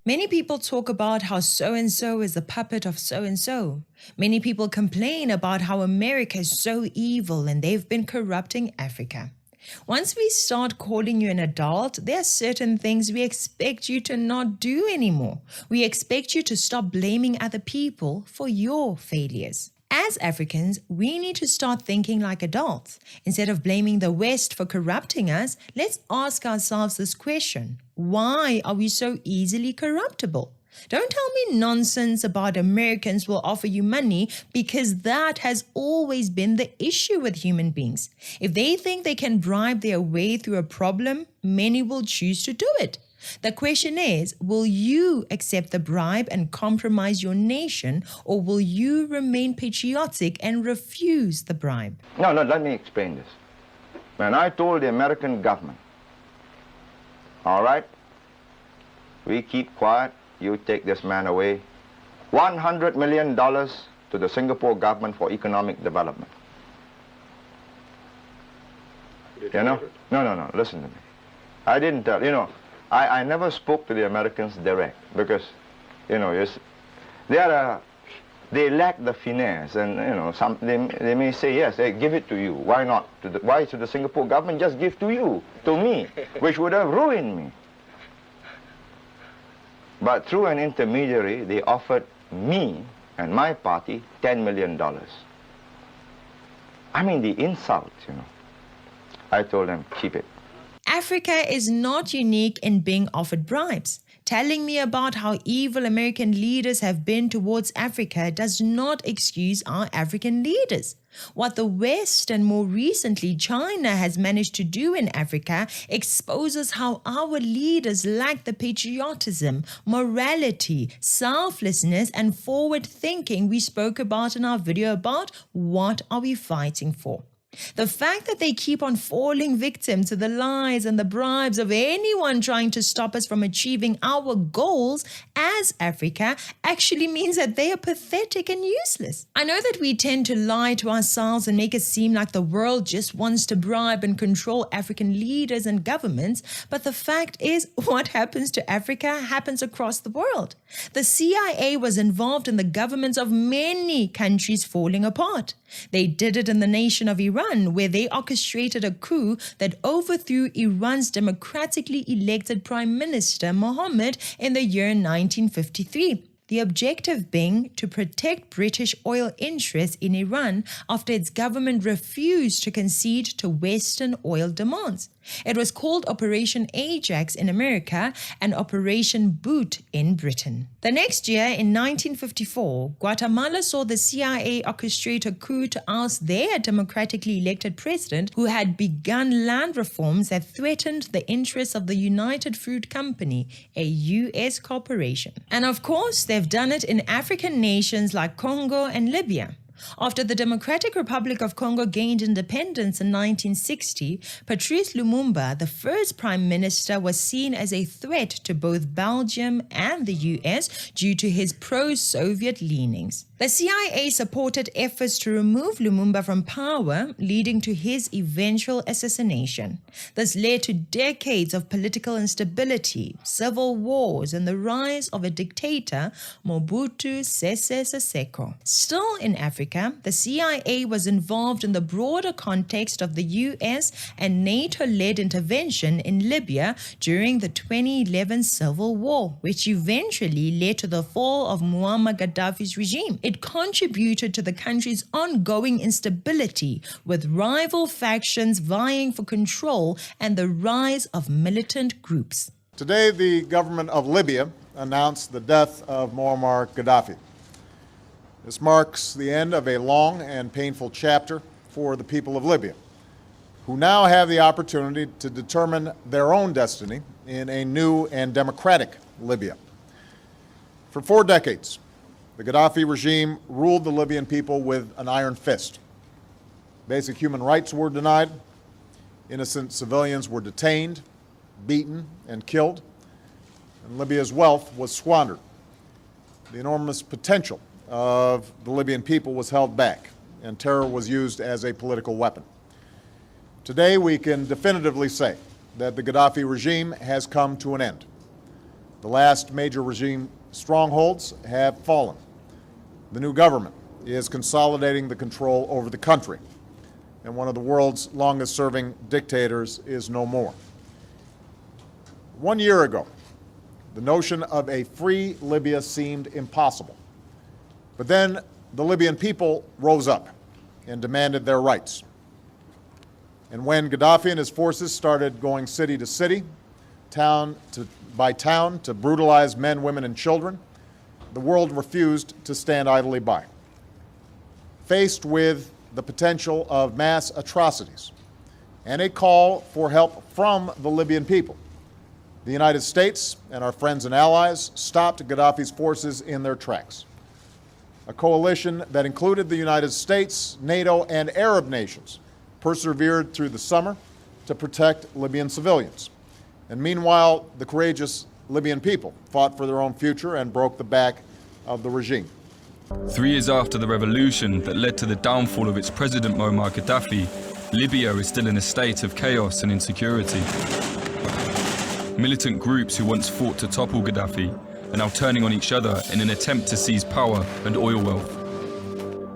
Many people talk about how so-and-so is the puppet of so-and-so. Many people complain about how America is so evil and they've been corrupting Africa. Once we start calling you an adult, there are certain things we expect you to not do anymore. We expect you to stop blaming other people for your failures. As Africans, we need to start thinking like adults. Instead of blaming the West for corrupting us, let's ask ourselves this question. Why are we so easily corruptible? Don't tell me nonsense about Americans will offer you money, because that has always been the issue with human beings. If they think they can bribe their way through a problem, many will choose to do it. The question is, will you accept the bribe and compromise your nation, or will you remain patriotic and refuse the bribe? No, let me explain this. When I told the American government, all right, we keep quiet, you take this man away, $100 million to the Singapore government for economic development. You know? No, listen to me. I didn't tell, I never spoke to the Americans direct because, they lack the finesse, and they may say yes, they give it to you. Why not? Why should the Singapore government just give to you, to me, which would have ruined me? But through an intermediary, they offered me and my party $10 million. I mean, the insult, I told them, keep it. Africa is not unique in being offered bribes. Telling me about how evil American leaders have been towards Africa does not excuse our African leaders. What the West and more recently China has managed to do in Africa exposes how our leaders lack the patriotism, morality, selflessness, and forward thinking we spoke about in our video about what are we fighting for. The fact that they keep on falling victim to the lies and the bribes of anyone trying to stop us from achieving our goals as Africa actually means that they are pathetic and useless. I know that we tend to lie to ourselves and make it seem like the world just wants to bribe and control African leaders and governments, but the fact is, what happens to Africa happens across the world. The CIA was involved in the governments of many countries falling apart. They did it in the nation of Iran, where they orchestrated a coup that overthrew Iran's democratically elected Prime Minister Mohammed in the year 1953. The objective being to protect British oil interests in Iran after its government refused to concede to Western oil demands. It was called Operation Ajax in America and Operation Boot in Britain. The next year, in 1954, Guatemala saw the CIA orchestrate a coup to oust their democratically elected president, who had begun land reforms that threatened the interests of the United Fruit Company, a U.S. corporation. And of course, they've done it in African nations like Congo and Libya. After the Democratic Republic of Congo gained independence in 1960, Patrice Lumumba, the first prime minister, was seen as a threat to both Belgium and the US due to his pro-Soviet leanings. The CIA supported efforts to remove Lumumba from power, leading to his eventual assassination. This led to decades of political instability, civil wars, and the rise of a dictator, Mobutu Sese Seko. Still in Africa, the CIA was involved in the broader context of the US and NATO-led intervention in Libya during the 2011 civil war, which eventually led to the fall of Muammar Gaddafi's regime. It contributed to the country's ongoing instability, with rival factions vying for control and the rise of militant groups. Today, the government of Libya announced the death of Muammar Gaddafi. This marks the end of a long and painful chapter for the people of Libya, who now have the opportunity to determine their own destiny in a new and democratic Libya. For 4 decades, the Gaddafi regime ruled the Libyan people with an iron fist. Basic human rights were denied, innocent civilians were detained, beaten, and killed, and Libya's wealth was squandered. The enormous potential of the Libyan people was held back, and terror was used as a political weapon. Today, we can definitively say that the Gaddafi regime has come to an end. The last major regime strongholds have fallen. The new government is consolidating the control over the country, and one of the world's longest-serving dictators is no more. 1 year ago, the notion of a free Libya seemed impossible. But then the Libyan people rose up and demanded their rights. And when Gaddafi and his forces started going city to city, town by town, to brutalize men, women, and children, the world refused to stand idly by. Faced with the potential of mass atrocities and a call for help from the Libyan people, the United States and our friends and allies stopped Gaddafi's forces in their tracks. A coalition that included the United States, NATO, and Arab nations persevered through the summer to protect Libyan civilians. And meanwhile, the courageous Libyan people fought for their own future and broke the back of the regime. 3 years after the revolution that led to the downfall of its president Muammar Gaddafi, Libya is still in a state of chaos and insecurity. Militant groups who once fought to topple Gaddafi are now turning on each other in an attempt to seize power and oil wealth.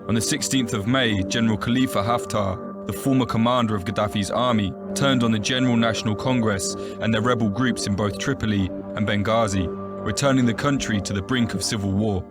On the 16th of May, General Khalifa Haftar, the former commander of Gaddafi's army, turned on the General National Congress and their rebel groups in both Tripoli and Benghazi, returning the country to the brink of civil war.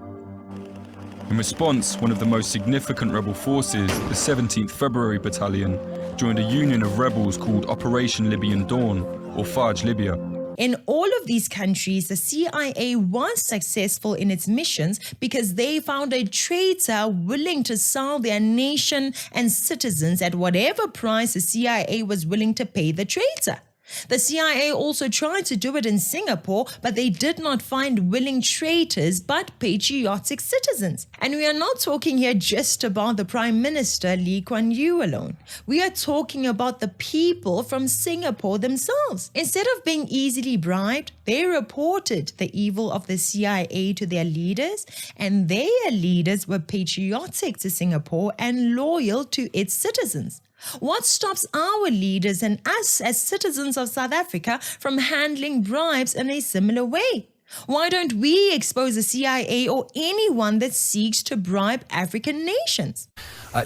In response, one of the most significant rebel forces, the 17th February Battalion, joined a union of rebels called Operation Libyan Dawn, or Faj Libya. In all of these countries, the CIA was successful in its missions because they found a traitor willing to sell their nation and citizens at whatever price the CIA was willing to pay the traitor. The CIA also tried to do it in Singapore, but they did not find willing traitors but patriotic citizens. And we are not talking here just about the Prime Minister Lee Kuan Yew alone. We are talking about the people from Singapore themselves. Instead of being easily bribed, they reported the evil of the CIA to their leaders, and their leaders were patriotic to Singapore and loyal to its citizens. What stops our leaders and us as citizens of South Africa from handling bribes in a similar way? Why don't we expose the CIA or anyone that seeks to bribe African nations?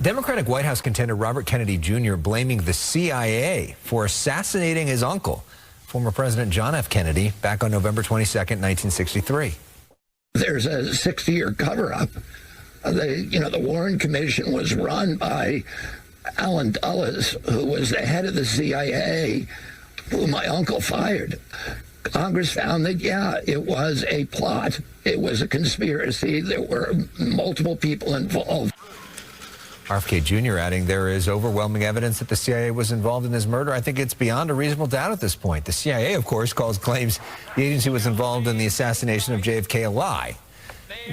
Democratic White House contender Robert Kennedy Jr. blaming the CIA for assassinating his uncle, former President John F. Kennedy, back on November 22nd, 1963. There's a 60-year cover-up. The Warren Commission was run by Alan Dulles, who was the head of the CIA, who my uncle fired. Congress found that, it was a plot. It was a conspiracy. There were multiple people involved. RFK Jr. adding there is overwhelming evidence that the CIA was involved in his murder. I think it's beyond a reasonable doubt at this point. The CIA, of course, calls claims the agency was involved in the assassination of JFK a lie.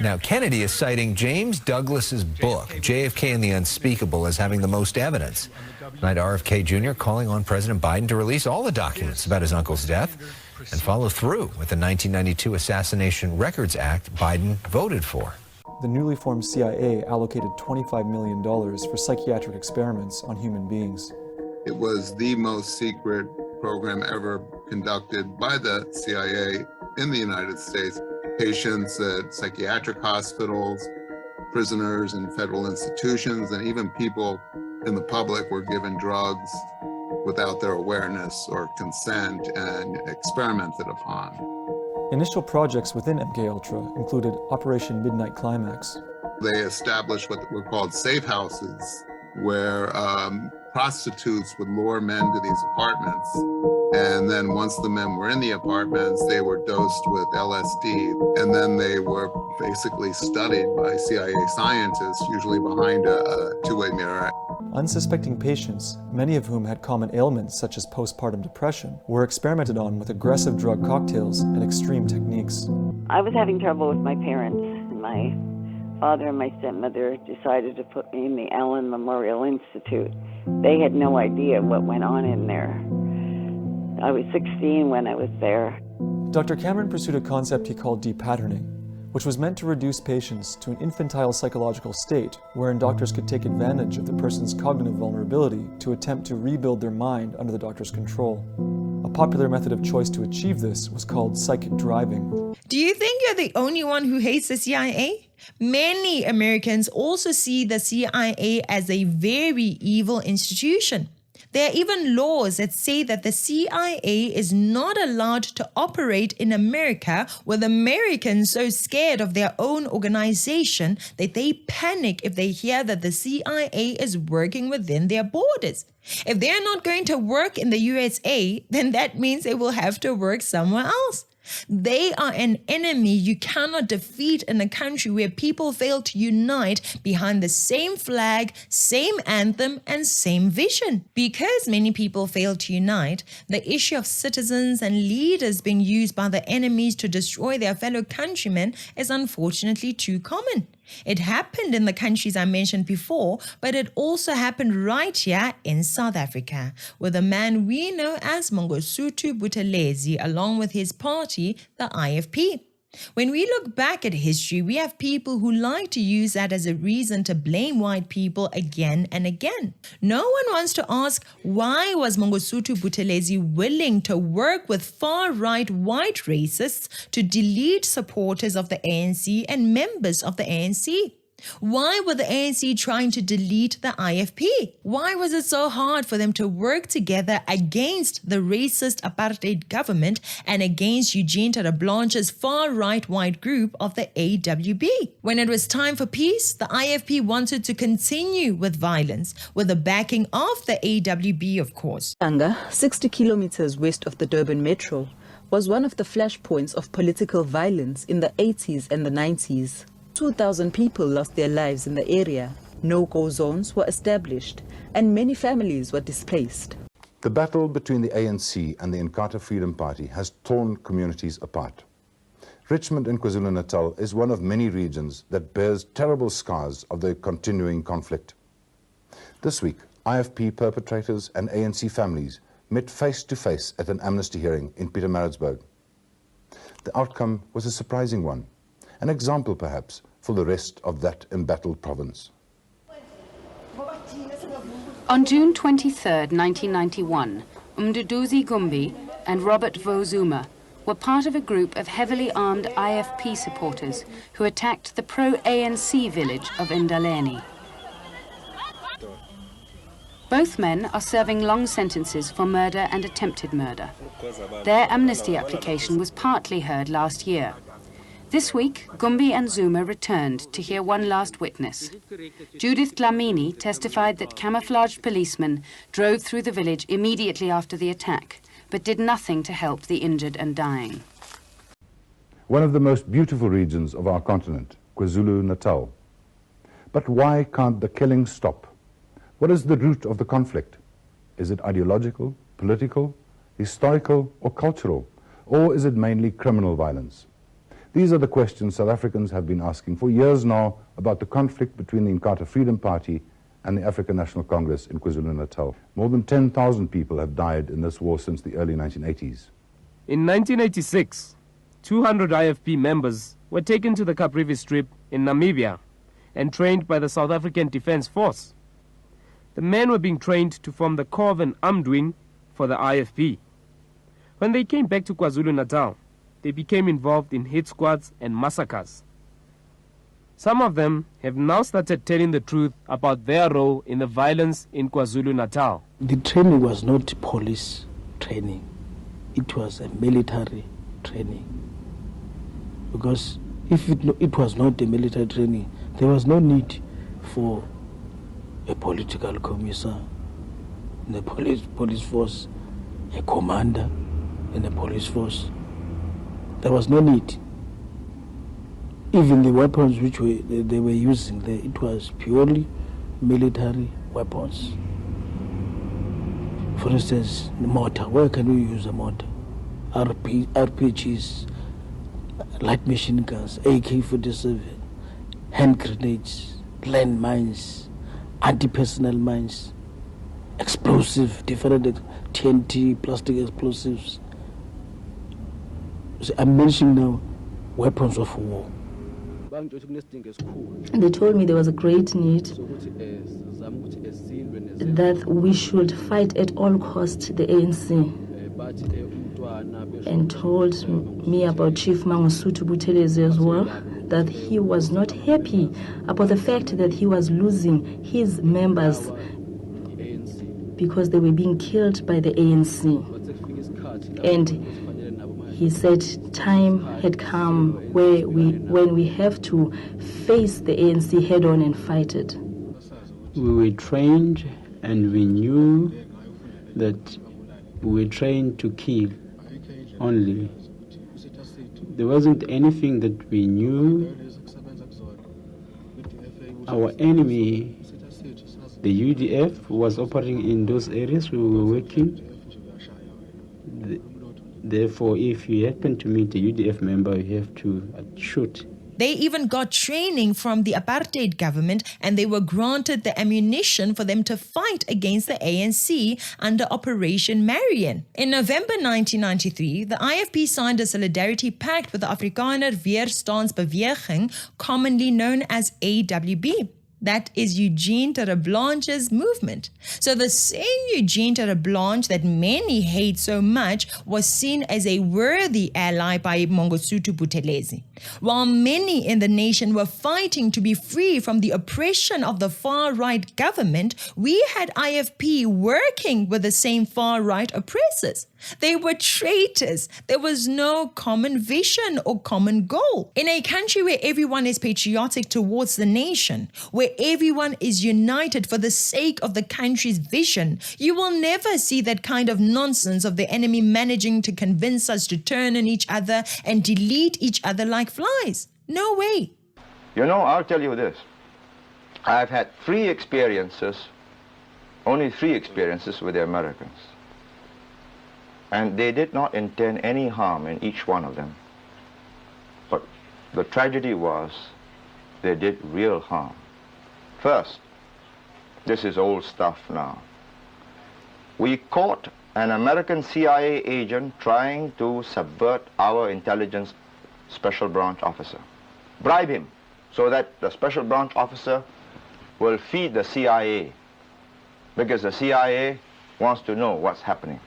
Now, Kennedy is citing James Douglas's book, JFK and the Unspeakable, as having the most evidence. Tonight, RFK Jr. calling on President Biden to release all the documents about his uncle's death and follow through with the 1992 Assassination Records Act Biden voted for. The newly formed CIA allocated $25 million for psychiatric experiments on human beings. It was the most secret program ever conducted by the CIA in the United States. Patients at psychiatric hospitals, prisoners in federal institutions, and even people in the public were given drugs without their awareness or consent and experimented upon. Initial projects within MKUltra included Operation Midnight Climax. They established what were called safe houses, where prostitutes would lure men to these apartments. And then once the men were in the apartments, they were dosed with LSD. And then they were basically studied by CIA scientists, usually behind a two-way mirror. Unsuspecting patients, many of whom had common ailments such as postpartum depression, were experimented on with aggressive drug cocktails and extreme techniques. I was having trouble with my parents. My father and my stepmother decided to put me in the Allen Memorial Institute. They had no idea what went on in there. I was 16 when I was there. Dr. Cameron pursued a concept he called depatterning, which was meant to reduce patients to an infantile psychological state wherein doctors could take advantage of the person's cognitive vulnerability to attempt to rebuild their mind under the doctor's control. A popular method of choice to achieve this was called psychic driving. Do you think you're the only one who hates the CIA? Many Americans also see the CIA as a very evil institution. There are even laws that say that the CIA is not allowed to operate in America, with Americans so scared of their own organization that they panic if they hear that the CIA is working within their borders. If they're not going to work in the USA, then that means they will have to work somewhere else. They are an enemy you cannot defeat in a country where people fail to unite behind the same flag, same anthem, and same vision. Because many people fail to unite, the issue of citizens and leaders being used by the enemies to destroy their fellow countrymen is unfortunately too common. It happened in the countries I mentioned before, but it also happened right here in South Africa, with a man we know as Mangosuthu Buthelezi, along with his party, the IFP. When we look back at history, we have people who like to use that as a reason to blame white people again and again. No one wants to ask, why was Mangosuthu Buthelezi willing to work with far-right white racists to delete supporters of the ANC and members of the ANC? Why were the ANC trying to delete the IFP? Why was it so hard for them to work together against the racist apartheid government and against Eugene Terreblanche's far-right white group of the AWB? When it was time for peace, the IFP wanted to continue with violence, with the backing of the AWB, of course. Anga, 60 kilometers west of the Durban Metro, was one of the flashpoints of political violence in the 80s and the 90s. 2,000 people lost their lives in the area, no-go zones were established, and many families were displaced. The battle between the ANC and the Inkatha Freedom Party has torn communities apart. Richmond in KwaZulu-Natal is one of many regions that bears terrible scars of the continuing conflict. This week, IFP perpetrators and ANC families met face to face at an amnesty hearing in Pietermaritzburg. The outcome was a surprising one. An example, perhaps, for the rest of that embattled province. On June 23, 1991, Mduduzi Gumbi and Robert Vozuma were part of a group of heavily armed IFP supporters who attacked the pro-ANC village of Ndaleni. Both men are serving long sentences for murder and attempted murder. Their amnesty application was partly heard last year. This week, Gumbi and Zuma returned to hear one last witness. Judith Dlamini testified that camouflaged policemen drove through the village immediately after the attack, but did nothing to help the injured and dying. One of the most beautiful regions of our continent, KwaZulu-Natal. But why can't the killing stop? What is the root of the conflict? Is it ideological, political, historical, or cultural? Or is it mainly criminal violence? These are the questions South Africans have been asking for years now about the conflict between the Inkatha Freedom Party and the African National Congress in KwaZulu-Natal. More than 10,000 people have died in this war since the early 1980s. In 1986, 200 IFP members were taken to the Caprivi Strip in Namibia and trained by the South African Defence Force. The men were being trained to form the core of an armed wing for the IFP. When they came back to KwaZulu-Natal, they became involved in hit squads and massacres. Some of them have now started telling the truth about their role in the violence in KwaZulu-Natal. The training was not police training. It was a military training. Because if it was not a military training, there was no need for a political commissar, the police force, a commander in the police force. There was no need. Even the weapons which they were using there, it was purely military weapons. For instance, the mortar. Where can we use a mortar? RPGs, light machine guns, AK-47, hand grenades, land mines, anti-personnel mines, explosive, different TNT, plastic explosives. So I'm mentioning now weapons of war. They told me there was a great need that we should fight at all costs the ANC. and told me about Chief Mangosuthu Buthelezi as well, that he was not happy about the fact that he was losing his members because they were being killed by the ANC. And he said time had come when we have to face the ANC head on and fight it. We were trained and we knew that we were trained to kill only. There wasn't anything that we knew. Our enemy, the UDF, was operating in those areas we were working. Therefore, if you happen to meet a UDF member, you have to shoot. They even got training from the Apartheid government, and they were granted the ammunition for them to fight against the ANC under Operation Marion. In November 1993, the IFP signed a solidarity pact with the Afrikaner Weerstandsbeweging, commonly known as AWB. That is Eugene Terreblanche's movement. So the same Eugene Terreblanche that many hate so much was seen as a worthy ally by Mangosuthu Buthelezi. While many in the nation were fighting to be free from the oppression of the far-right government, we had IFP working with the same far-right oppressors. They were traitors. There was no common vision or common goal. In a country where everyone is patriotic towards the nation, where everyone is united for the sake of the country's vision, you will never see that kind of nonsense of the enemy managing to convince us to turn on each other and delete each other like flies. No way. You know, I'll tell you this. I've had only three experiences with the Americans. And they did not intend any harm in each one of them. But the tragedy was they did real harm. First, this is old stuff now. We caught an American CIA agent trying to subvert our intelligence special branch officer. Bribe him so that the special branch officer will feed the CIA, because the CIA wants to know what's happening.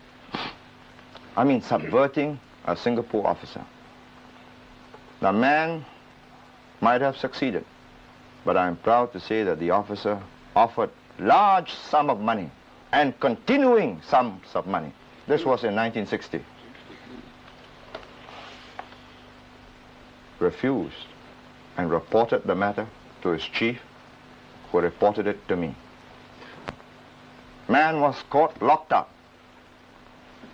I mean, subverting a Singapore officer. The man might have succeeded, but I'm proud to say that the officer offered large sum of money and continuing sums of money. This was in 1960. Refused and reported the matter to his chief, who reported it to me. Man was caught, locked up.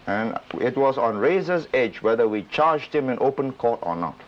And it was on razor's edge whether we charged him in open court or not.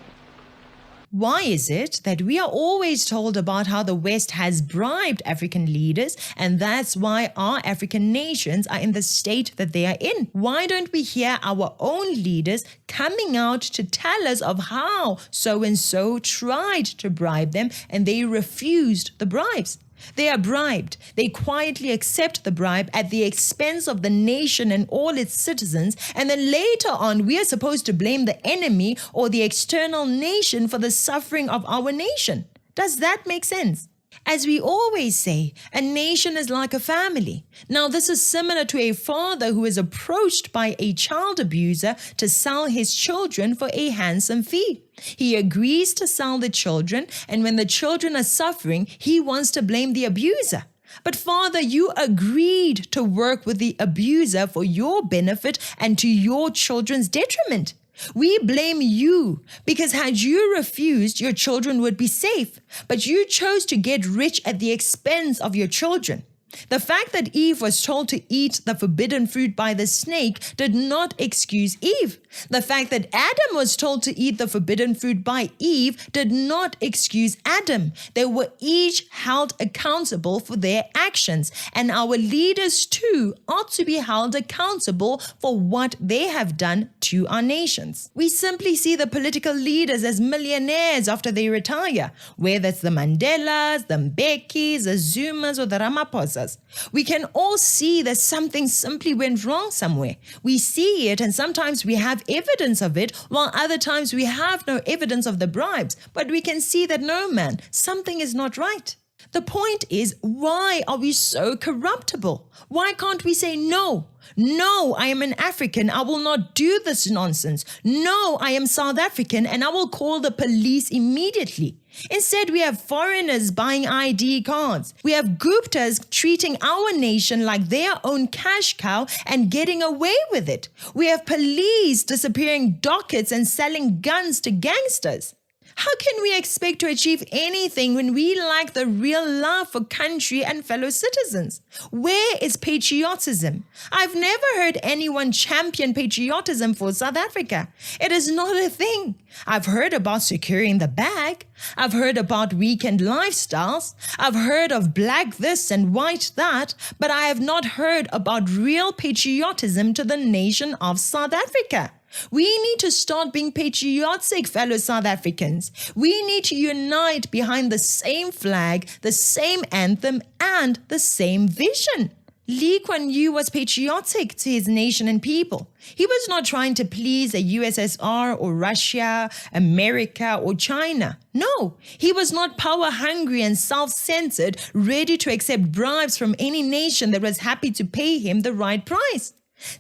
Why is it that we are always told about how the West has bribed African leaders, and that's why our African nations are in the state that they are in? Why don't we hear our own leaders coming out to tell us of how so-and-so tried to bribe them and they refused the bribes? They are bribed. They quietly accept the bribe at the expense of the nation and all its citizens, and then later on we are supposed to blame the enemy or the external nation for the suffering of our nation. Does that make sense? As we always say, a nation is like a family. Now, this is similar to a father who is approached by a child abuser to sell his children for a handsome fee. He agrees to sell the children, and when the children are suffering, he wants to blame the abuser. But Father, you agreed to work with the abuser for your benefit and to your children's detriment. We blame you because had you refused, your children would be safe, but you chose to get rich at the expense of your children. The fact that Eve was told to eat the forbidden fruit by the snake did not excuse Eve. The fact that Adam was told to eat the forbidden fruit by Eve did not excuse Adam. They were each held accountable for their actions, and our leaders too ought to be held accountable for what they have done to our nations. We simply see the political leaders as millionaires after they retire, whether it's the Mandelas, the Mbekis, the Zumas, or the Ramaphosas. We can all see that something simply went wrong somewhere. We see it, and sometimes we have evidence of it, while other times we have no evidence of the bribes. But we can see that no, man, something is not right. The point is, why are we so corruptible? Why can't we say no? No, I am an African. I will not do this nonsense. No, I am South African and I will call the police immediately. Instead, we have foreigners buying ID cards. We have Guptas treating our nation like their own cash cow and getting away with it. We have police disappearing dockets and selling guns to gangsters. How can we expect to achieve anything when we lack the real love for country and fellow citizens? Where is patriotism? I've never heard anyone champion patriotism for South Africa. It is not a thing. I've heard about securing the bag. I've heard about weekend lifestyles. I've heard of black this and white that, but I have not heard about real patriotism to the nation of South Africa. We need to start being patriotic, fellow South Africans. We need to unite behind the same flag, the same anthem, and the same vision. Lee Kuan Yew was patriotic to his nation and people. He was not trying to please the USSR or Russia, America or China. No, he was not power-hungry and self-centered, ready to accept bribes from any nation that was happy to pay him the right price.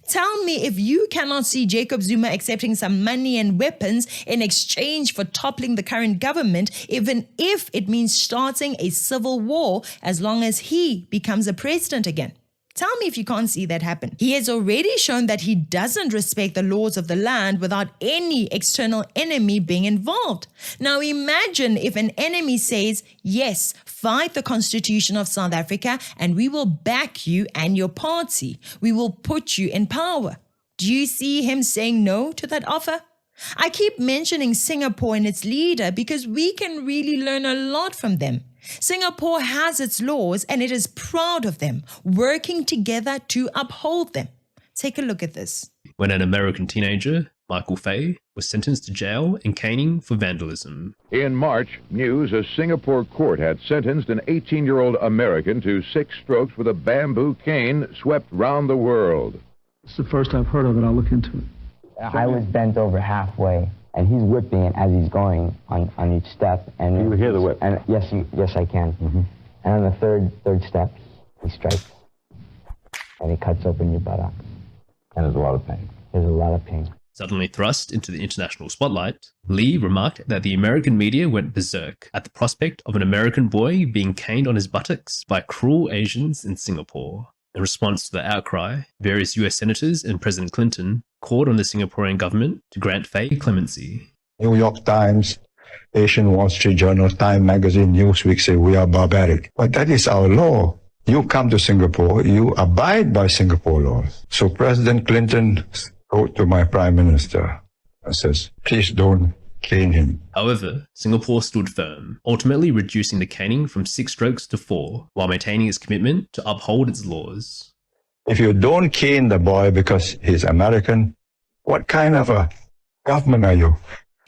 Tell me if you cannot see Jacob Zuma accepting some money and weapons in exchange for toppling the current government, even if it means starting a civil war as long as he becomes a president again. Tell me if you can't see that happen. He has already shown that he doesn't respect the laws of the land without any external enemy being involved. Now imagine if an enemy says, yes, fight the Constitution of South Africa and we will back you and your party. We will put you in power. Do you see him saying no to that offer? I keep mentioning Singapore and its leader because we can really learn a lot from them. Singapore has its laws and it is proud of them, working together to uphold them. Take a look at this. When an American teenager, Michael Fay, was sentenced to jail and caning for vandalism. In March, news a Singapore court had sentenced an 18-year-old American to 6 strokes with a bamboo cane swept round the world. It's the first I've heard of it. I'll look into it. I was bent over halfway, and he's whipping it as he's going on each step. And you hear the whip? And yes, I can. Mm-hmm. And on the third step, he strikes, and he cuts open your buttocks. And there's a lot of pain. There's a lot of pain. Suddenly thrust into the international spotlight, Lee remarked that the American media went berserk at the prospect of an American boy being caned on his buttocks by cruel Asians in Singapore. In response to the outcry, various US senators and President Clinton called on the Singaporean government to grant Fay clemency. New York Times, Asian Wall Street Journal, Time Magazine, Newsweek say we are barbaric. But that is our law. You come to Singapore, you abide by Singapore laws. So President Clinton wrote to my Prime Minister and says, please don't cane him. However, Singapore stood firm, ultimately reducing the caning from 6 strokes to 4, while maintaining its commitment to uphold its laws. If you don't cane the boy because he's American, what kind of a government are you?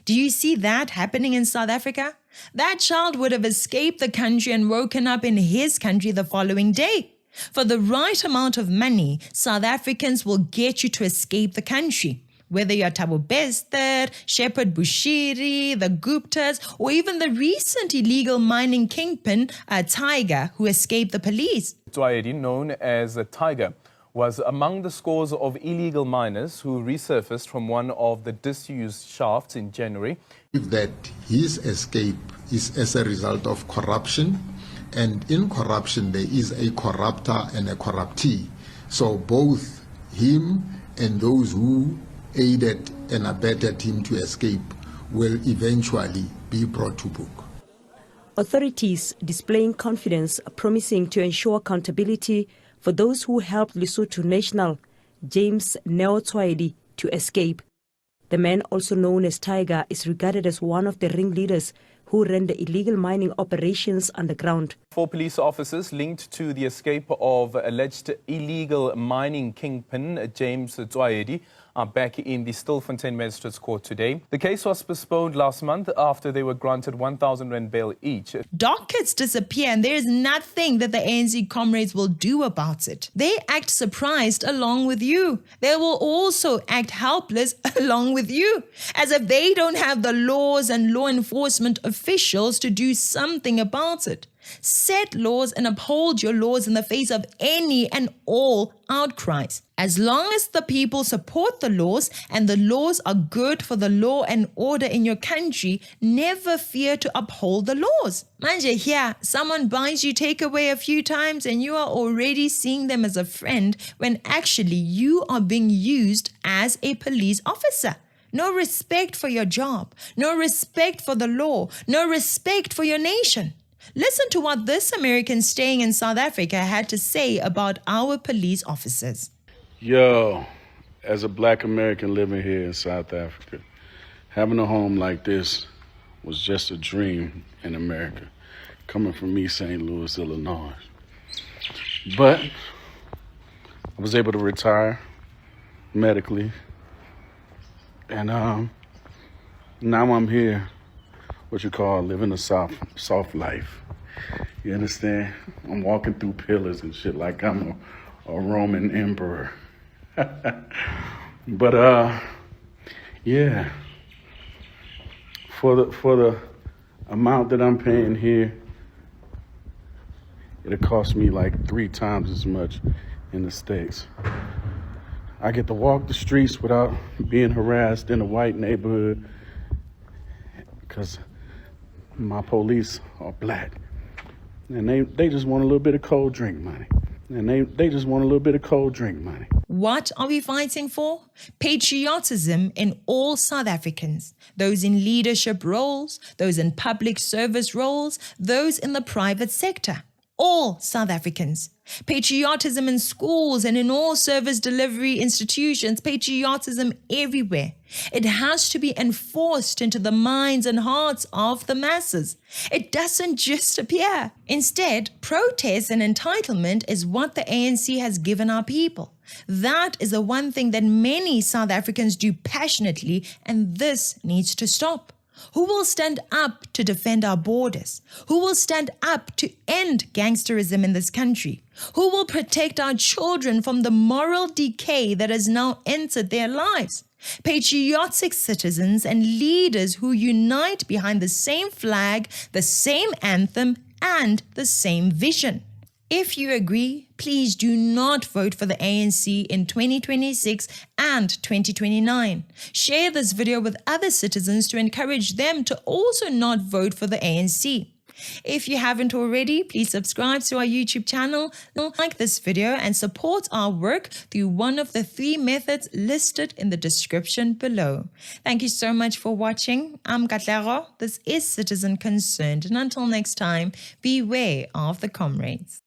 Do you see that happening in South Africa? That child would have escaped the country and woken up in his country the following day. For the right amount of money, South Africans will get you to escape the country. Whether you're Thabo Bester, Shepherd Bushiri, the Guptas, or even the recent illegal mining kingpin, Tiger, who escaped the police. Tswayedi, known as Tiger, was among the scores of illegal miners who resurfaced from one of the disused shafts in January. That his escape is as a result of corruption, and in corruption there is a corrupter and a corruptee. So both him and those who aided and abetted him to escape will eventually be brought to book. Authorities displaying confidence, promising to ensure accountability for those who helped Lesotho national James Neo Tswayedi to escape. The man, also known as Tiger, is regarded as one of the ringleaders who ran the illegal mining operations underground. 4 police officers linked to the escape of alleged illegal mining kingpin James Tswayedi are back in the Stilfontein Magistrates Court today. The case was postponed last month after they were granted 1,000 rand bail each. Dockets disappear and there is nothing that the ANC comrades will do about it. They act surprised along with you. They will also act helpless along with you, as if they don't have the laws and law enforcement officials to do something about it. Set laws and uphold your laws in the face of any and all outcries. As long as the people support the laws and the laws are good for the law and order in your country, never fear to uphold the laws. Manje, here, someone buys you takeaway a few times and you are already seeing them as a friend when actually you are being used as a police officer. No respect for your job, no respect for the law, no respect for your nation. Listen to what this American staying in South Africa had to say about our police officers. Yo, as a black American living here in South Africa, having a home like this was just a dream in America, coming from me, St. Louis, Illinois. But I was able to retire medically, and now I'm here, what you call living a soft life. You understand? I'm walking through pillars and shit like I'm a Roman emperor. But yeah, for the amount that I'm paying here, it'll cost me like 3 times as much in the States. I get to walk the streets without being harassed in a white neighborhood because my police are black. And they just want a little bit of cold drink money. And they just want a little bit of cold drink money. What are we fighting for? Patriotism in all South Africans. Those in leadership roles, those in public service roles, those in the private sector. All South Africans. Patriotism in schools and in all service delivery institutions. Patriotism everywhere. It has to be enforced into the minds and hearts of the masses. It doesn't just appear. Instead, protest and entitlement is what the ANC has given our people. That is the one thing that many South Africans do passionately, and this needs to stop. Who will stand up to defend our borders? Who will stand up to end gangsterism in this country? Who will protect our children from the moral decay that has now entered their lives? Patriotic citizens and leaders who unite behind the same flag, the same anthem, and the same vision. If you agree, please do not vote for the ANC in 2026 and 2029. Share this video with other citizens to encourage them to also not vote for the ANC. If you haven't already, please subscribe to our YouTube channel, like this video, and support our work through one of the 3 methods listed in the description below. Thank you so much for watching. I'm Katlego. This is Citizen Concerned. And until next time, beware of the comrades.